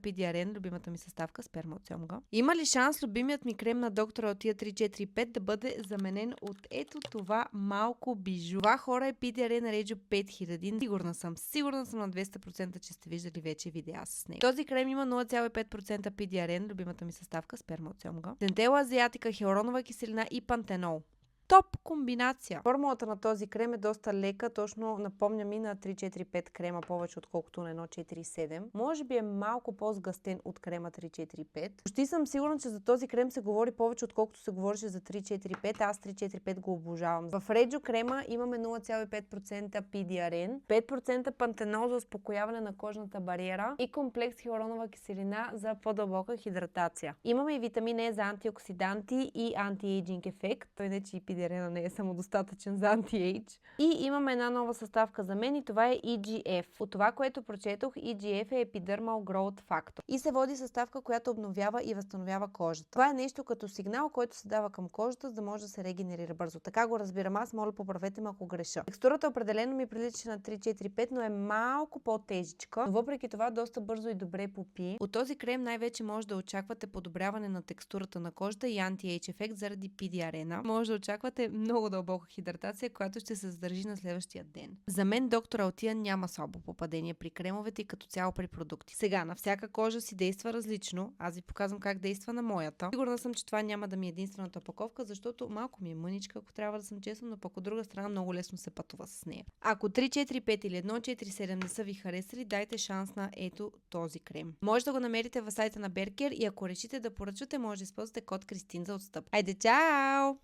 PDRN, любимата ми съставка, сперма от сьомга. Има ли шанс любимият ми крем на доктора от тия 3-4-5 да бъде заменен от ето това малко бижу? Това хора е PDRN Regio 5000. Сигурна съм на 200%, че сте виждали вече видеа с нея. Този крем има 0,5% PDRN, любимата ми съставка, сперма от сьомга. Дентела азиатика, хиалуронова киселина и пантенол. Топ комбинация! Формулата на този крем е доста лека, точно напомня ми на 3-4-5 крема повече, отколкото на 1-4-7. Може би е малко по-сгъстен от крема 3-4-5. Почти съм сигурна, че за този крем се говори повече, отколкото се говореше за 3-4-5. Аз 3-4-5 го обожавам. В Regio крема имаме 0,5% PDRN, 5% пантенол за успокояване на кожната бариера и комплекс хиалуронова киселина за по-дълбока хидратация. Имаме и витамин Е за антиоксиданти и антиейджинг ефект. Той не че и PDRN не е самодостатъчен за анти-ейдж. И имаме една нова съставка за мен и това е EGF. От това, което прочетох, EGF е Epidermal Growth Factor. И се води съставка, която обновява и възстановява кожата. Това е нещо като сигнал, който се дава към кожата, за да може да се регенерира бързо. Така го разбирам аз, моля поправете ме ако греша. Текстурата определено ми прилича на 3-4-5, но е малко по-тежичка, но въпреки това доста бързо и добре попи. От този крем най-вече може да очаквате подобряване на текстурата на кожата и анти-ейдж ефект заради PDRN. Може да очаквате много дълбока хидратация, която ще се задържи на следващия ден. За мен доктор Алтия няма слабо попадение при кремовете и като цяло при продукти. Сега, на всяка кожа си действа различно. Аз ви показвам как действа на моята. Сигурна съм, че това няма да ми е единствената опаковка, защото малко ми е мъничка, ако трябва да съм честна, но пък от друга страна много лесно се пътува с нея. Ако 3-4-5 или 1-4-7 не са ви харесали, дайте шанс на ето този крем. Може да го намерите в сайта на Беркер и ако решите да поръчвате, може да използвате код Кристин за отстъп. Айде, чао!